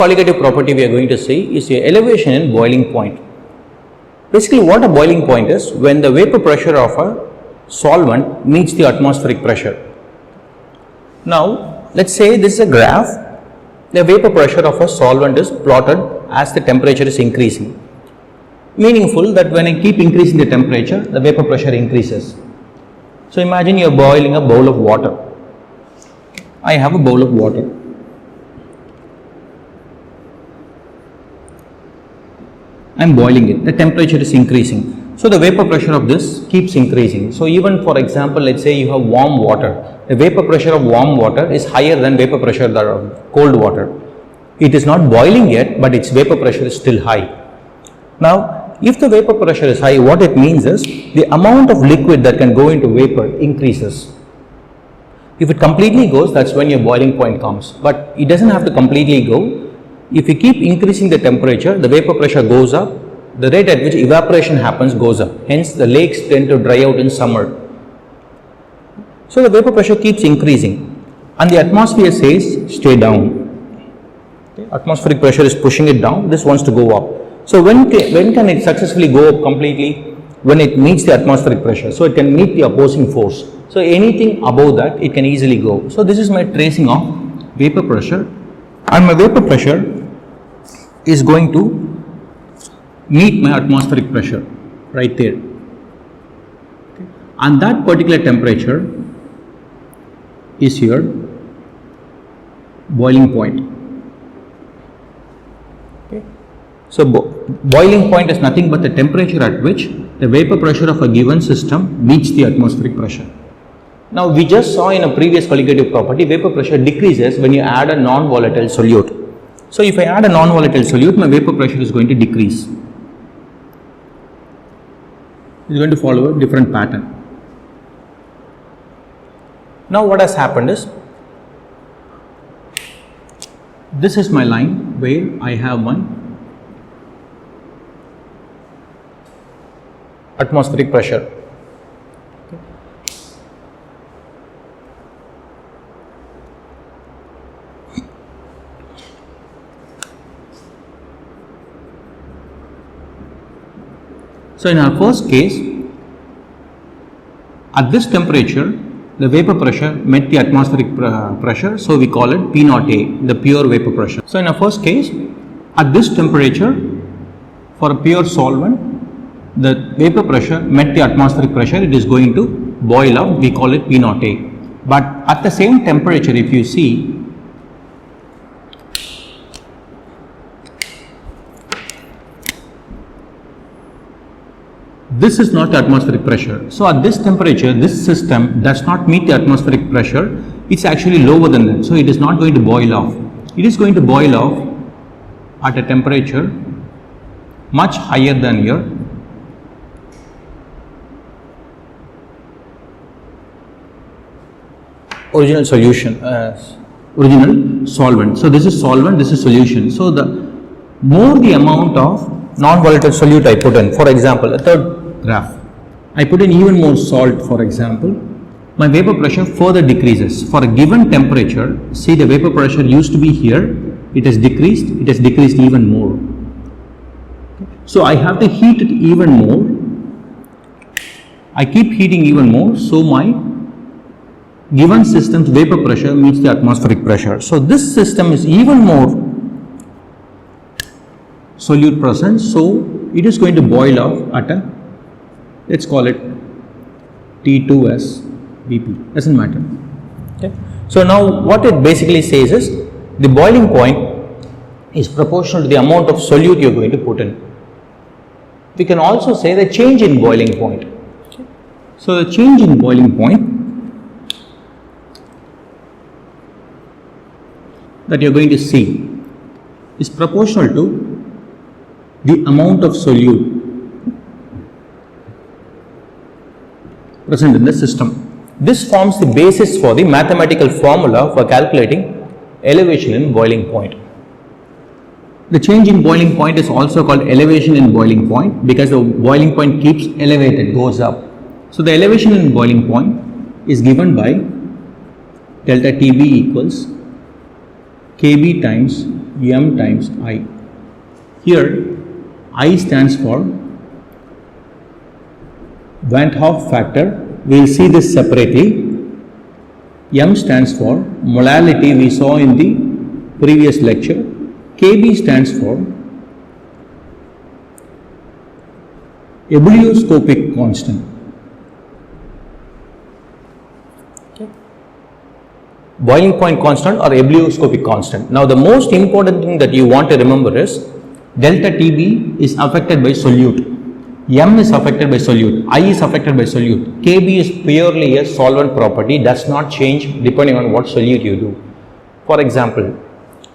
Qualitative property we are going to see is the elevation in boiling point. Basically, what a boiling point is when the vapor pressure of a solvent meets the atmospheric pressure. Now, let's say this is a graph. The vapor pressure of a solvent is plotted as the temperature is increasing. Meaningful that when I keep increasing the temperature, the vapor pressure increases. So, imagine you are boiling a bowl of water. I have a bowl of water. I am boiling it, the temperature is increasing. So, the vapor pressure of this keeps increasing. So, even for example, let's say you have warm water, the vapor pressure of warm water is higher than vapor pressure of cold water. It is not boiling yet, but its vapor pressure is still high. Now, if the vapor pressure is high, what it means is the amount of liquid that can go into vapor increases. If it completely goes, that's when your boiling point comes, but it doesn't have to completely go. If you keep increasing the temperature, the vapor pressure goes up, the rate at which evaporation happens goes up. Hence, the lakes tend to dry out in summer. So, the vapor pressure keeps increasing and the atmosphere says stay down. Okay. Atmospheric pressure is pushing it down, this wants to go up. So, when can it successfully go up completely? When it meets the atmospheric pressure. So, it can meet the opposing force. So, anything above that, it can easily go. So, this is my tracing of vapor pressure, and my vapor pressure is going to meet my atmospheric pressure right there. Okay. And that particular temperature is your boiling point. Okay. So, boiling point is nothing but the temperature at which the vapor pressure of a given system meets the atmospheric pressure. Now, we just saw in a previous colligative property, vapor pressure decreases when you add a non-volatile solute. So, if I add a non-volatile solute, my vapor pressure is going to decrease. It is going to follow a different pattern. Now, what has happened is, this is my line where I have my atmospheric pressure. So, in our first case, at this temperature, the vapor pressure met the atmospheric pressure. So, we call it P naught A, the pure vapor pressure. So, in our first case, at this temperature, for a pure solvent, the vapor pressure met the atmospheric pressure, it is going to boil up, we call it P naught A. But at the same temperature, if you see, this is not the atmospheric pressure. So, at this temperature, this system does not meet the atmospheric pressure. It's actually lower than that. So, it is not going to boil off. It is going to boil off at a temperature much higher than your original solution, original solvent. So, this is solvent, this is solution. So, the more the amount of non-volatile solute I put in, for example, a third graph, I put in even more salt, for example, my vapor pressure further decreases. For a given temperature, see the vapor pressure used to be here, it has decreased even more. So, I have to heat it even more, I keep heating even more, so my given system's vapor pressure meets the atmospheric pressure. So, this system is even more solute present, so it is going to boil off at a, let's call it T2S Vp, doesn't matter. Okay. So, now what it basically says is the boiling point is proportional to the amount of solute you are going to put in. We can also say the change in boiling point. Okay. So, the change in boiling point that you are going to see is proportional to the amount of solute present in the system. This forms the basis for the mathematical formula for calculating elevation in boiling point. The change in boiling point is also called elevation in boiling point because the boiling point keeps elevated, goes up. So, the elevation in boiling point is given by delta Tb equals Kb times m times I. Here I stands for Van't Hoff factor. We will see this separately. M stands for molality, we saw in the previous lecture. Kb stands for ebullioscopic constant. Boiling point constant or ebullioscopic constant. Now the most important thing that you want to remember is delta Tb is affected by solute, M is affected by solute, I is affected by solute, Kb is purely a solvent property, does not change depending on what solute you do. For example,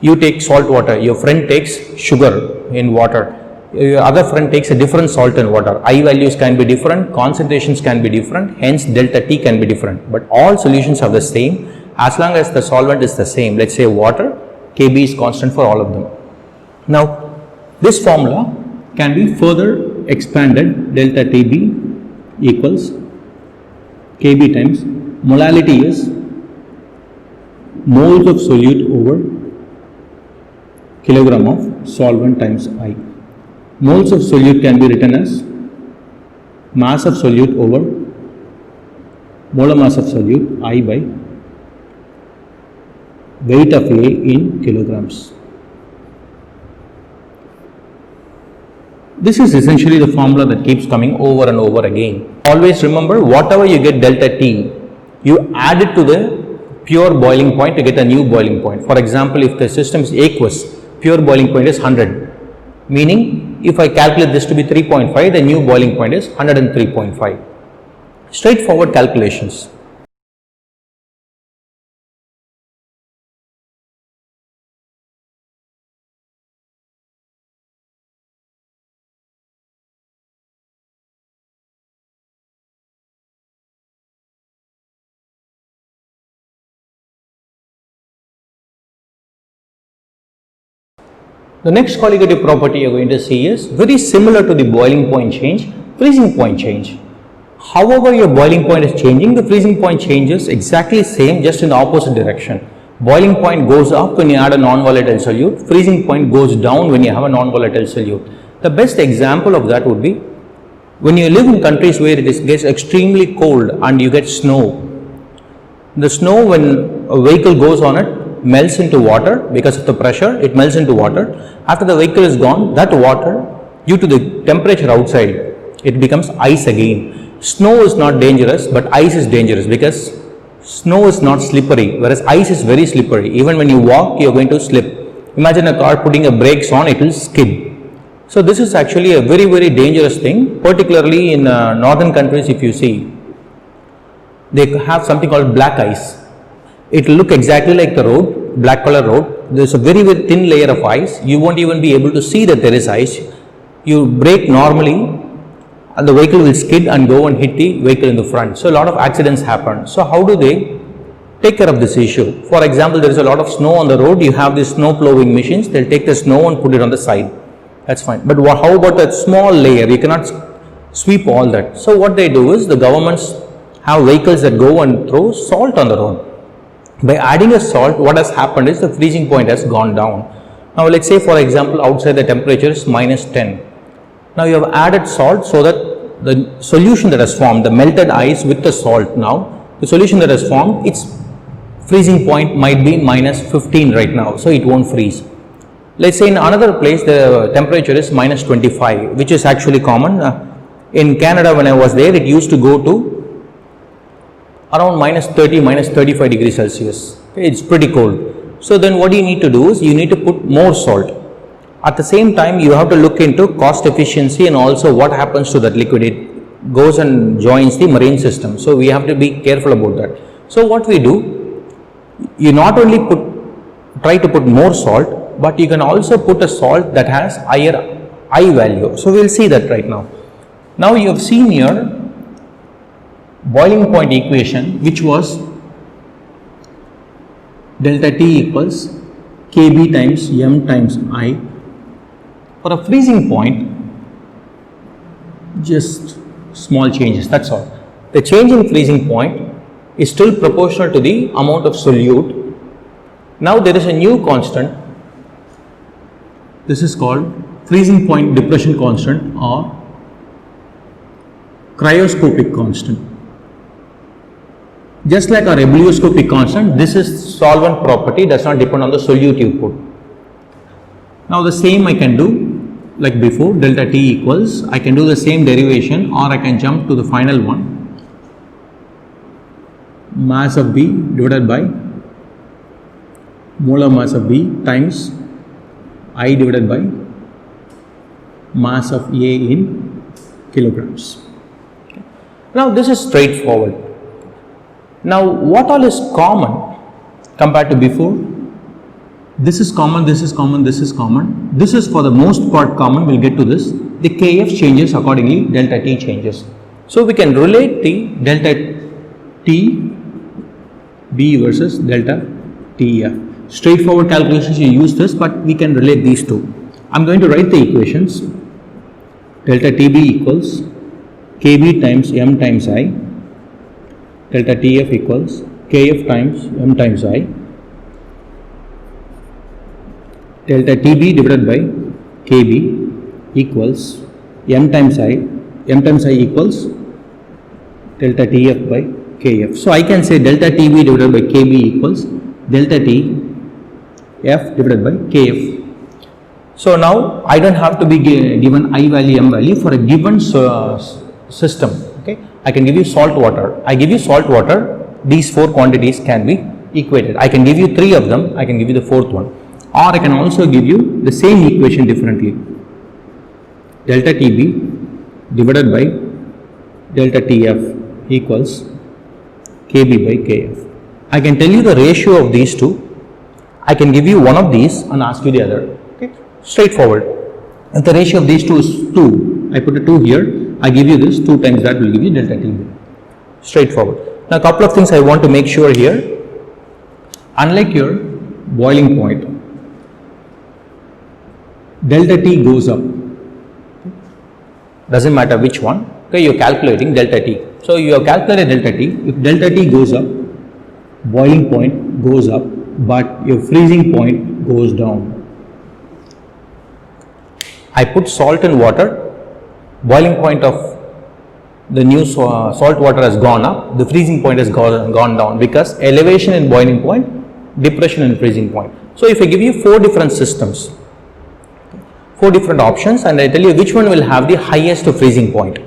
you take salt water, your friend takes sugar in water, your other friend takes a different salt in water. I values can be different, concentrations can be different, hence delta T can be different, but all solutions are the same as long as the solvent is the same. Let's say water, Kb is constant for all of them. Now this formula can be further expanded. Delta Tb equals Kb times molality is moles of solute over kilogram of solvent times I. Moles of solute can be written as mass of solute over molar mass of solute I by weight of A in kilograms. This is essentially the formula that keeps coming over and over again. Always remember, whatever you get delta T, you add it to the pure boiling point to get a new boiling point. For example, if the system is aqueous, pure boiling point is 100. Meaning, if I calculate this to be 3.5, the new boiling point is 103.5. Straightforward calculations. The next colligative property you are going to see is very similar to the boiling point change, freezing point change. However, your boiling point is changing, the freezing point changes exactly same, just in the opposite direction. Boiling point goes up when you add a non-volatile solute, freezing point goes down when you have a non-volatile solute. The best example of that would be when you live in countries where it gets extremely cold and you get snow. The snow, when a vehicle goes on it, melts into water because of the pressure, it melts into water. After the vehicle is gone, that water, due to the temperature outside, it becomes ice again. Snow is not dangerous, but ice is dangerous because snow is not slippery, whereas ice is very slippery. Even when you walk, you are going to slip. Imagine a car putting a brakes on, it will skid. So this is actually a very, very dangerous thing, particularly in northern countries. If you see, they have something called black ice. It will look exactly like the road, black color road. There is a very, very thin layer of ice. You won't even be able to see that there is ice. You brake normally and the vehicle will skid and go and hit the vehicle in the front. So a lot of accidents happen. So how do they take care of this issue? For example, there is a lot of snow on the road. You have these snow plowing machines. They'll take the snow and put it on the side. That's fine. But how about that small layer? You cannot sweep all that. So what they do is the governments have vehicles that go and throw salt on the road. By adding a salt, what has happened is the freezing point has gone down. Now let's say, for example, outside the temperature is -10. Now you have added salt so that the solution that has formed, the melted ice with the salt, now the solution that has formed, its freezing point might be -15 right now, so it won't freeze. Let's say in another place the temperature is -25, which is actually common. In Canada, when I was there, it used to go to around -30, -35 degrees Celsius. It's pretty cold. So then what you need to do is you need to put more salt. At the same time, you have to look into cost efficiency and also what happens to that liquid. It goes and joins the marine system. So we have to be careful about that. So what we do, you not only try to put more salt, but you can also put a salt that has higher I value. So we'll see that right now. Now you have seen here boiling point equation, which was delta T equals Kb times M times I. For a freezing point, just small changes, that's all. The change in freezing point is still proportional to the amount of solute. Now there is a new constant This is called freezing point depression constant or cryoscopic constant. Just like our ebullioscopic constant, this is solvent property, does not depend on the solute you put. Now the same I can do like before, delta T equals, I can do the same derivation or I can jump to the final one, mass of B divided by molar mass of B times I divided by mass of A in kilograms. Now this is straightforward. Now what all is common compared to before? This is common, this is common, this is common. This is for the most part common, we'll get to this. The Kf changes accordingly, delta T changes. So we can relate the delta T B versus delta TF. Straightforward calculations you use this, but we can relate these two. I'm going to write the equations. Delta TB equals Kb times M times I. Delta TF equals Kf times M times I. Delta TB divided by Kb equals M times I. M times I equals delta TF by Kf. So I can say delta TB divided by Kb equals delta T F divided by Kf. So now I don't have to be given I value, M value for a given system. Okay, I can give you salt water. I give you salt water. These four quantities can be equated. I can give you three of them. I can give you the fourth one, or I can also give you the same equation differently. Delta TB divided by delta TF equals Kb by Kf. I can tell you the ratio of these two. I can give you one of these and ask you the other. Okay, straightforward. If the ratio of these two is 2, I put a 2 here. I give you this, 2 times that will give you delta TB. Straightforward. Now a couple of things I want to make sure here. Unlike your boiling point, delta T goes up. Doesn't matter which one. Okay, you are calculating delta T. So you have calculated delta T. If delta T goes up, boiling point goes up, but your freezing point goes down. I put salt and water. Boiling point of the new salt water has gone up. The freezing point has gone down because elevation in boiling point, depression in freezing point. So if I give you 4 different systems, 4 different options, and I tell you which one will have the highest freezing point.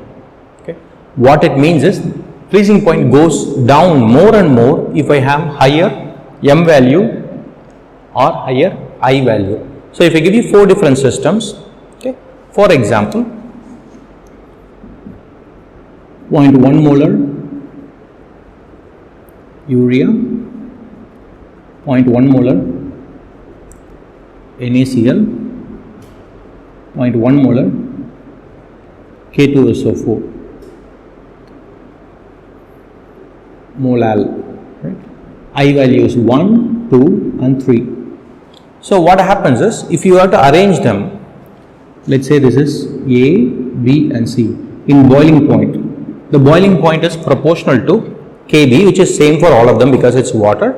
Okay, what it means is freezing point goes down more and more if I have higher M value or higher I value. So if I give you 4 different systems, okay, for example, 0.1 molar urea, 0.1 molar NaCl, 0.1 molar K2SO4, molal, right? I value is 1, 2 and 3. So what happens is, if you have to arrange them, let's say this is A, B and C in boiling point. The boiling point is proportional to Kb, which is same for all of them because it's water.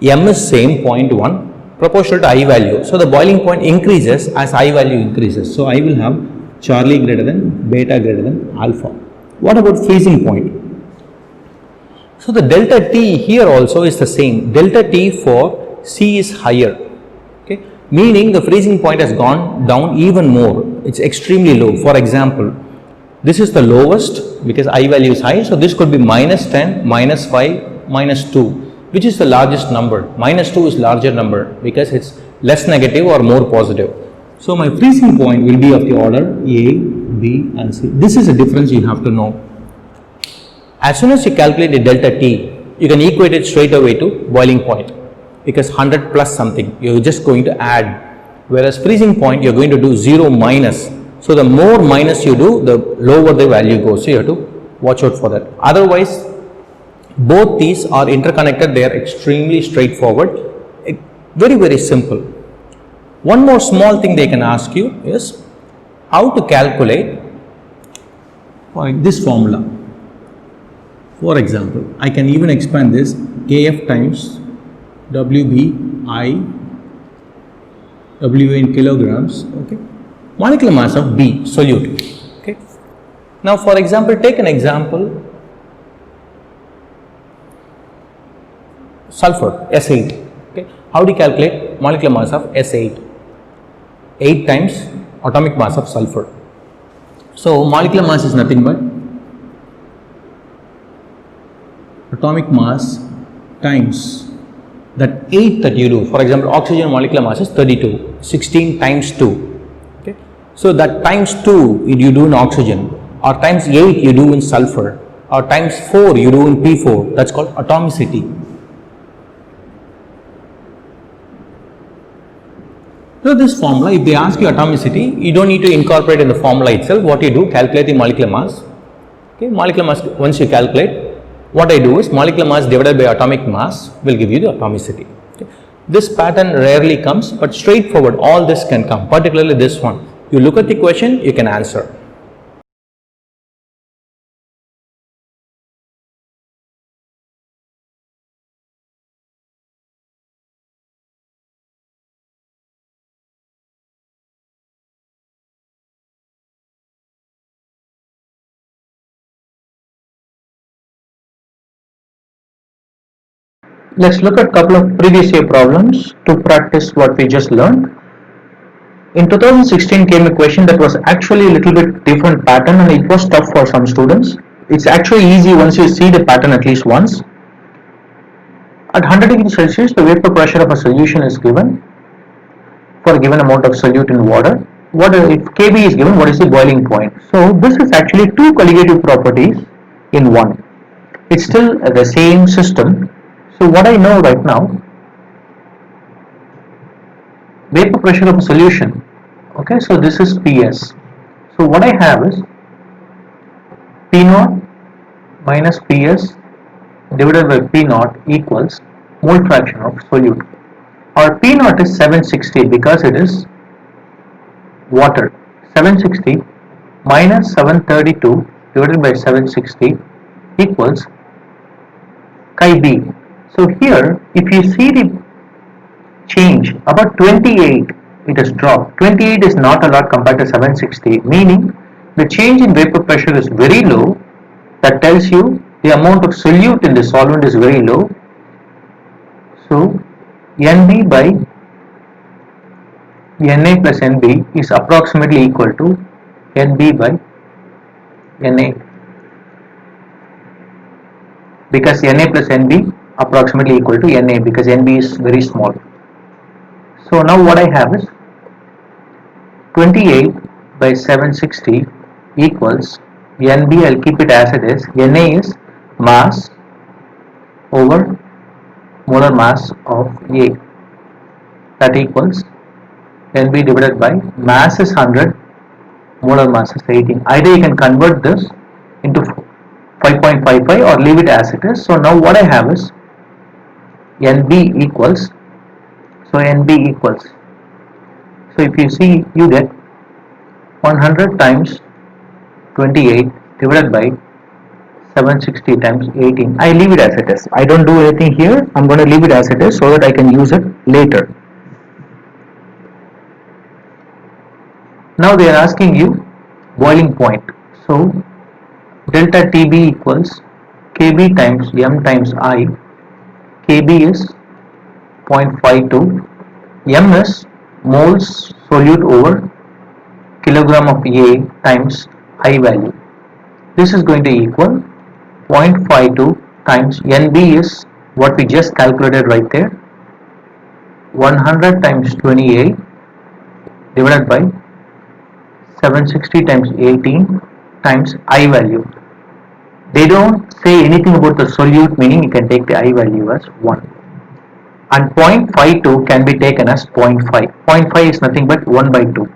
M is same 0.1 proportional to I value. So the boiling point increases as I value increases. So I will have Charlie greater than beta greater than alpha. What about freezing point? So the delta T here also is the same. Delta T for C is higher. Okay, meaning the freezing point has gone down even more. It's extremely low. For example, this is the lowest because I value is high. So this could be minus 10, minus 5, minus 2. Which is the largest number? Minus 2 is larger number because it's less negative or more positive. So my freezing point will be of the order A, B and C. This is a difference you have to know. As soon as you calculate the delta T, you can equate it straight away to boiling point because 100 plus something, you're just going to add. Whereas freezing point, you're going to do 0 minus. So the more minus you do, the lower the value goes. So you have to watch out for that. Otherwise, both these are interconnected. They are extremely straightforward. Very, very simple. One more small thing they can ask you is how to calculate this formula. For example, I can even expand this Kf times Wbi WA in kilograms. Okay. Molecular mass of B, solute. Okay. Now, for example, take an example. Sulfur, S8. Okay. How do you calculate molecular mass of S8? 8 times atomic mass of sulfur. So, molecular mass is nothing but atomic mass times that 8 that you do. For example, oxygen molecular mass is 32, 16 times 2. Okay. So, that times 2 you do in oxygen, or times 8 you do in sulfur, or times 4 you do in P4. That's called atomicity. So, this formula, if they ask you atomicity, you don't need to incorporate in the formula itself. What you do, calculate the molecular mass. Okay. Molecular mass, once you calculate, what I do is molecular mass divided by atomic mass will give you the atomicity. Okay. This pattern rarely comes, but straightforward, all this can come, particularly this one. You look at the question, you can answer. Let's look at a couple of previous year problems to practice what we just learned. In 2016 came a question that was actually a little bit different pattern and it was tough for some students. It's actually easy once you see the pattern at least once. At 100 degrees Celsius, the vapor pressure of a solution is given for a given amount of solute in water. What if Kb is given, what is the boiling point? So this is actually two colligative properties in one. It's still the same system. So what I know right now, vapor pressure of a solution. Okay, so this is Ps. So what I have is P0 minus Ps divided by P0 equals mole fraction of solute. Our P0 is 760 because it is water. 760 minus 732 divided by 760 equals chi B. So here, if you see the change, about 28 it has dropped. 28 is not a lot compared to 760, meaning the change in vapor pressure is very low. That tells you the amount of solute in the solvent is very low. So NB by Na plus Nb is approximately equal to Nb by Na, because Na plus Nb approximately equal to Na because Nb is very small. So now what I have is 28 by 760 equals Nb, I'll keep it as it is. Na is mass over molar mass of A, that equals Nb divided by mass is 100, molar mass is 18. Either you can convert this into 5.55 or leave it as it is. So now what I have is Nb equals, so Nb equals, so if you see, you get 100 times 28 divided by 760 times 18. I leave it as it is. I don't do anything here. I'm going to leave it as it is so that I can use it later. Now they are asking you boiling point. So delta Tb equals Kb times m times I. Kb is 0.52. M is moles solute over kilogram of A times I value. This is going to equal 0.52 times Nb is what we just calculated right there, 100 times 28 divided by 760 times 18 times I value. They don't say anything about the solute, meaning you can take the I value as 1. And 0.52 can be taken as 0.5. 0.5 is nothing but 1 by 2.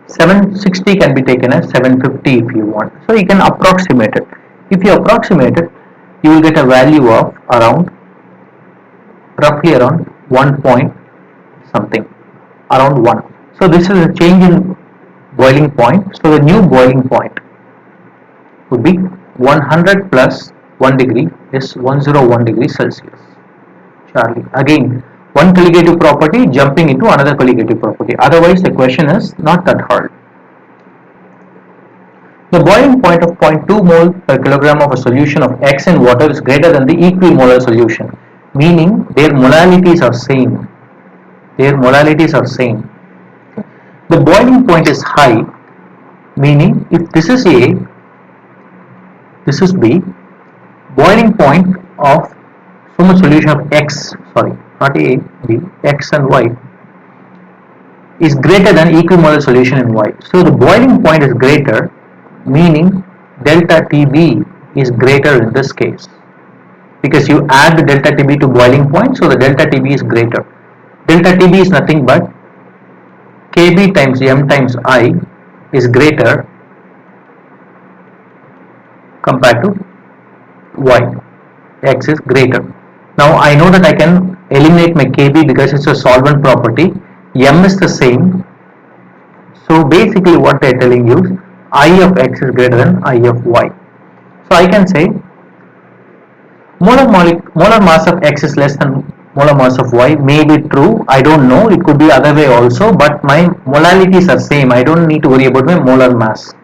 760 can be taken as 750 if you want. So you can approximate it. If you approximate it, you will get a value of around, roughly around 1 point something, around 1. So this is a change in boiling point. So the new boiling point would be 100 plus 1 degree is 101 degrees Celsius. Charlie. Again, one colligative property jumping into another colligative property. Otherwise, the question is not that hard. The boiling point of 0.2 mole per kilogram of a solution of X in water is greater than the equimolar solution, meaning their molarities are same. Their molarities are same. The boiling point is high, meaning if this is A, this is B, boiling point of some solution of X, sorry, not A, B, X and Y is greater than equimolar solution in Y. So the boiling point is greater, meaning delta TB is greater in this case, because you add the delta TB to boiling point, so the delta TB is greater. Delta TB is nothing but Kb times m times I is greater compared to Y. X is greater. Now I know that I can eliminate my Kb because it's a solvent property. M is the same. So basically what they are telling you is I of X is greater than I of Y. So I can say molar mass of X is less than molar mass of Y may be true. I don't know. It could be other way also. But my molarities are same. I don't need to worry about my molar mass.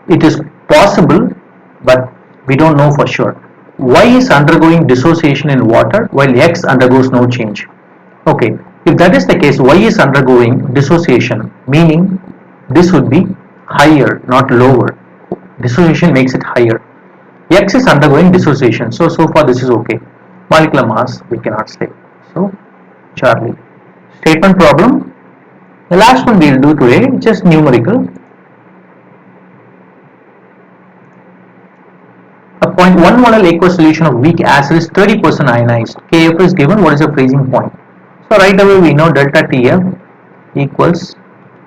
It is possible, but we don't know for sure. Y is undergoing dissociation in water while X undergoes no change. Okay, if that is the case, Y is undergoing dissociation, meaning this would be higher, not lower. Dissociation makes it higher. X is undergoing dissociation, so far this is okay. Molecular mass we cannot say. So Charlie. Statement problem. The last one we will do today, just numerical. A 0.1 molar aqueous solution of weak acid is 30% ionized. Kf is given. What is the freezing point? So right away we know delta Tf equals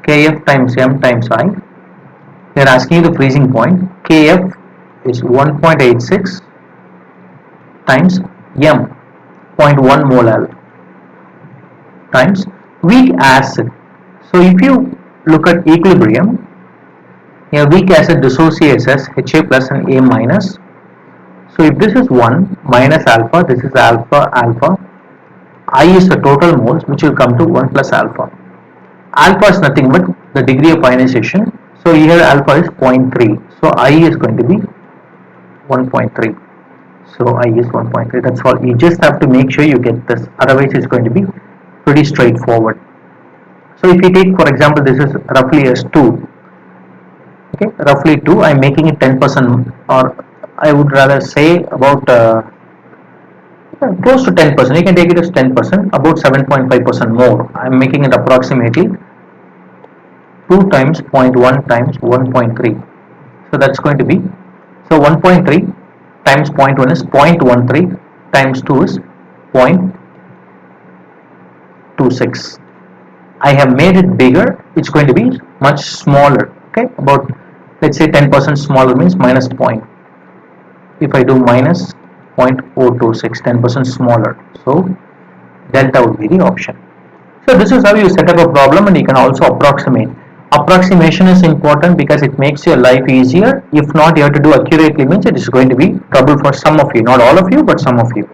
Kf times m times I. They are asking you the freezing point. Kf is 1.86 times m, 0.1 molar times weak acid. So if you look at equilibrium, a weak acid dissociates as Ha plus and A minus. So if this is 1 minus alpha, this is alpha, alpha. I is the total moles, which will come to 1 plus alpha. Alpha is nothing but the degree of ionization. So here alpha is 0.3. So I is going to be 1.3. So I is 1.3. That's all. You just have to make sure you get this. Otherwise it's going to be pretty straightforward. So if you take, for example, this is roughly as 2. Okay, roughly 2. I'm making it 10%, or I would rather say about close to 10%. You can take it as 10%, about 7.5% more. I'm making it approximately 2 times 0.1 times 1.3. So that's going to be, so 1.3 times 0.1 is 0.13 times 2 is 0.26. I have made it bigger. It's going to be much smaller. Okay, about, let's say 10% smaller means minus point. If I do minus 0.026, 10% smaller. So delta would be the option. So this is how you set up a problem, and you can also approximate. Approximation is important because it makes your life easier. If not, you have to do accurately, means it is going to be trouble for some of you, not all of you, but some of you.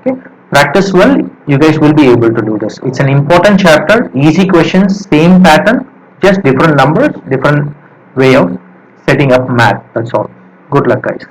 Okay, practice well, you guys will be able to do this. It's an important chapter, easy questions, same pattern, just different numbers, different way of setting up math. That's all. Good luck, guys.